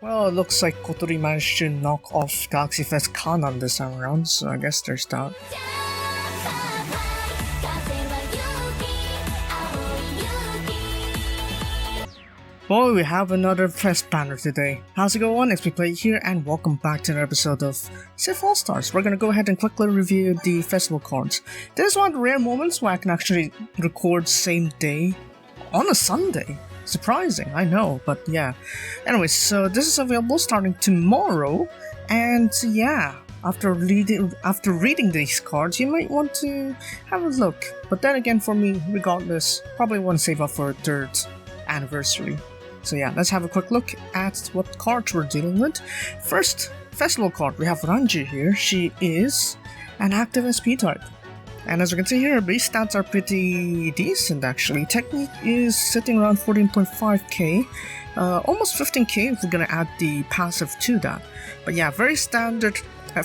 Well, it looks like Kotori managed to knock off Galaxy Fest Kanan this time around, so I guess there's that. Boy, we have another Fest banner today. How's it going? XPPlayer here, and welcome back to another episode of SIF All-Stars. We're gonna go ahead and quickly review the festival cards. This is one of the rare moments where I can actually record same day on a Sunday. Surprising, I know, but yeah. Anyways, so this is available starting tomorrow, and yeah, after reading these cards, you might want to have a look. But then again, for me, regardless, probably want to save up for a 3rd anniversary. So yeah, let's have a quick look at what cards we're dealing with. First, festival card, we have Ranji here. She is an active SP type. And as you can see here, base stats are pretty decent actually. Technique is sitting around 14.5k, almost 15k if we're gonna add the passive to that. But yeah, very standard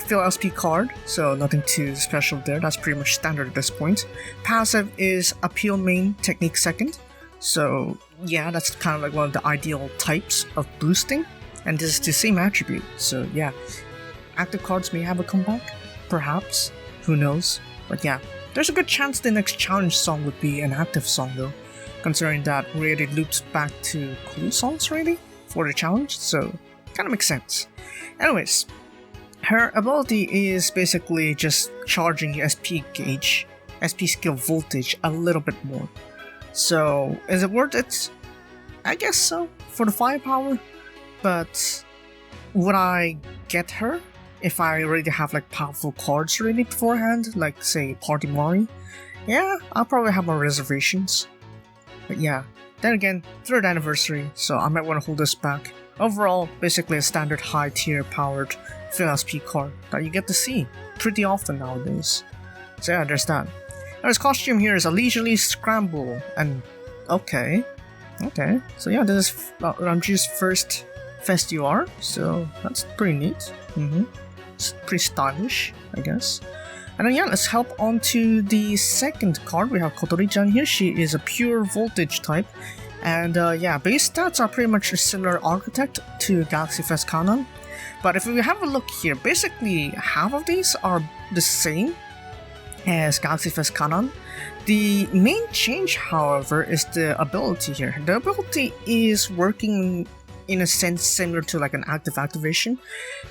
fill SP card, so nothing too special there. That's pretty much standard at this point. Passive is appeal main, technique second. So yeah, that's kind of like one of the ideal types of boosting, and this is the same attribute. So yeah, active cards may have a comeback, perhaps, who knows. But yeah, there's a good chance the next challenge song would be an active song though, considering that really loops back to cool songs really for the challenge, so kind of makes sense. Anyways, her ability is basically just charging the SP gauge, SP skill voltage a little bit more. So, is it worth it? I guess so, for the firepower, but would I get her if I already have like powerful cards ready beforehand, like say Party Mari? Yeah, I'll probably have my reservations. But yeah, then again, 3rd anniversary, so I might want to hold this back. Overall, basically a standard high tier powered Fill SP card that you get to see pretty often nowadays. So yeah, there's that. Now his costume here is a leisurely scramble, and okay, so yeah, this is Ramji's first Fest UR, so that's pretty neat. It's pretty stylish, I guess. And then yeah, let's hop on to the second card. We have Kotori-chan here. She is a pure voltage type, and yeah, base stats are pretty much a similar architect to Galaxy Fest Kanan. But if we have a look here, basically half of these are the same as Galaxy Fest Kanan. The main change, however, is the ability here. The ability is working in a sense similar to like an active activation,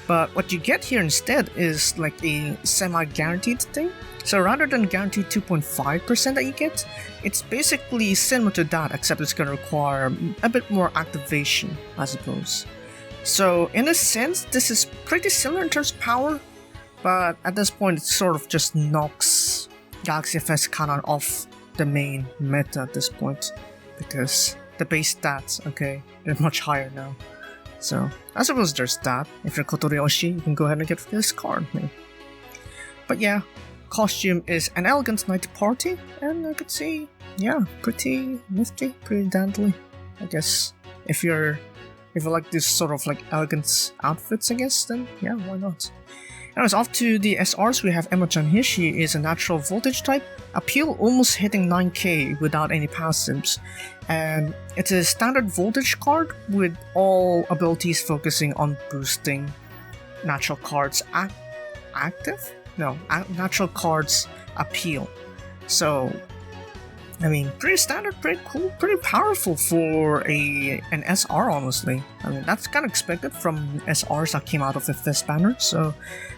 but what you get here instead is like a semi-guaranteed thing. So rather than guaranteed 2.5% that you get, it's basically similar to that, except it's going to require a bit more activation, I suppose. So in a sense, this is pretty similar in terms of power, but at this point it sort of just knocks Galaxy Fest Kanan off the main meta at this point, because the base stats, okay, they're much higher now. So I suppose there's that. If you're Kotori Oshi, you can go ahead and get this card, maybe. But yeah, costume is an elegant night party, and I could see, yeah, pretty nifty, pretty dandly, I guess. If you like this sort of like elegant outfits, I guess, then yeah, why not? Anyways, off to the SRs, we have Emma-chan here. She is a natural voltage type, appeal almost hitting 9k without any passives, and it's a standard voltage card with all abilities focusing on boosting natural cards active? No, natural cards appeal. So, I mean, pretty standard, pretty cool, pretty powerful for an SR, honestly. I mean, that's kind of expected from SRs that came out of the Fest banner, so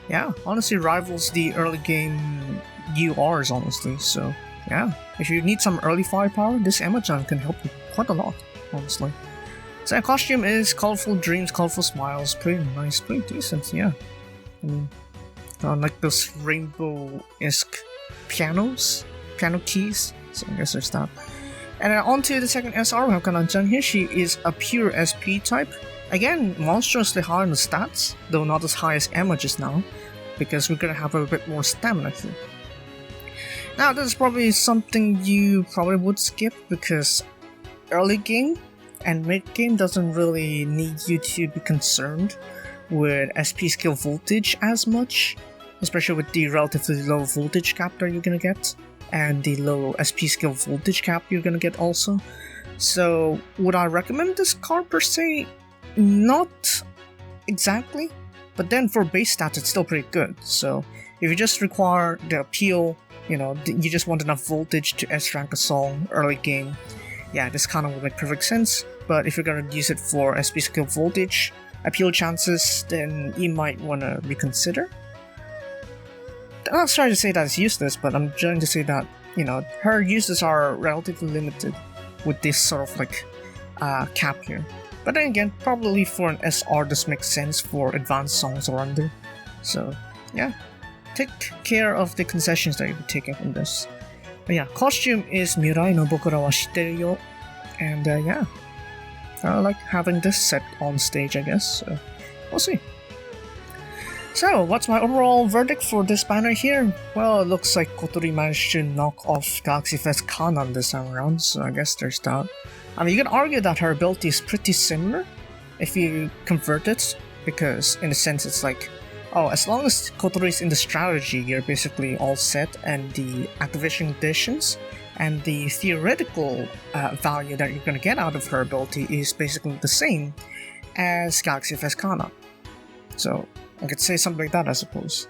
yeah, honestly rivals the early game URs, honestly. So yeah, if you need some early firepower, this Emma-chan can help you quite a lot, honestly. So costume is colorful dreams, colorful smiles, pretty nice, pretty decent, yeah. I mean, like those rainbow-esque piano keys. So I guess there's that. And then on to the second SR, we have Kanan-chan here. She is a pure SP type. Again, monstrously high on the stats, though not as high as Emma just now, because we're gonna have a bit more stamina here. Now, this is probably something you probably would skip, because early game and mid game doesn't really need you to be concerned with SP skill voltage as much, especially with the relatively low voltage cap that you're gonna get, and the low SP skill voltage cap you're gonna get also. So would I recommend this card per se? Not exactly, but then for base stats it's still pretty good. So if you just require the appeal, you just want enough voltage to S-rank a song early game, yeah, this kind of would make perfect sense. But if you're gonna use it for SP skill voltage appeal chances, then you might want to reconsider. I'm not trying to say that it's useless, but I'm trying to say that, her uses are relatively limited with this sort of like cap here. But then again, probably for an SR this makes sense for advanced songs or under. So yeah, take care of the concessions that you'll be taking from this. But yeah, costume is Mirai no Bokura wa shitteru yo. And yeah, I like having this set on stage, I guess. So we'll see. So, what's my overall verdict for this banner here? Well, it looks like Kotori managed to knock off Galaxy Fest Kanan this time around, so I guess there's that. I mean, you can argue that her ability is pretty similar if you convert it, because in a sense it's like, oh, as long as Kotori is in the strategy, you're basically all set, and the activation conditions and the theoretical value that you're gonna get out of her ability is basically the same as Galaxy Fest Kanan. So, I could say something like that, I suppose.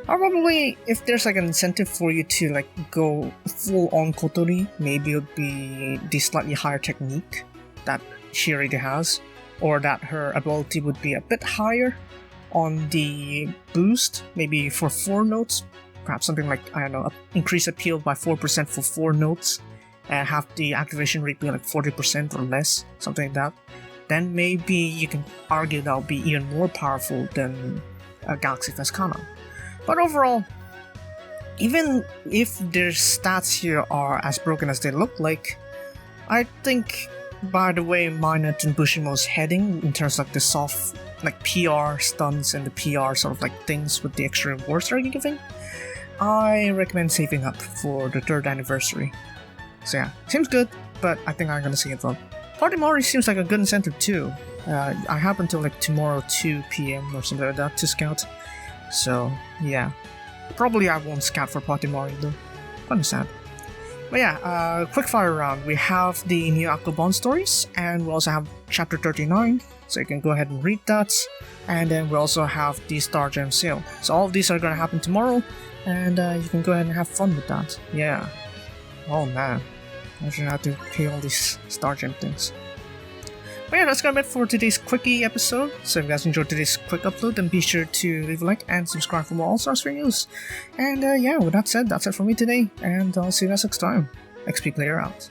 Or probably, if there's like an incentive for you to like go full on Kotori, maybe it would be the slightly higher technique that she already has, or that her ability would be a bit higher on the boost, maybe for 4 notes, perhaps something like, I don't know, increase appeal by 4% for 4 notes, and have the activation rate be like 40% or less, something like that. Then maybe you can argue that will be even more powerful than Galaxy Fest Kanan. But overall, even if their stats here are as broken as they look like, I think by the way Minot and Bushimo's heading in terms of like the soft like PR stunts and the PR sort of like things with the extra rewards they're giving, I recommend saving up for the 3rd anniversary. So yeah, seems good, but I think I'm gonna see it though. Party Mori seems like a good incentive too. I have until like tomorrow 2 PM or something like that to scout. So yeah, probably I won't scout for Party Mori though. Understand. But yeah, quick fire round. We have the new Akubon stories, and we also have chapter 39, so you can go ahead and read that. And then we also have the Star Gem sale. So all of these are gonna happen tomorrow, and you can go ahead and have fun with that. Yeah. Oh man. I should have to pay all these Star Gem things. But yeah, that's gonna be it for today's quickie episode. So if you guys enjoyed today's quick upload, then be sure to leave a like and subscribe for more All-Stars videos. And yeah, with that said, that's it for me today, and I'll see you guys next time. XP Player out.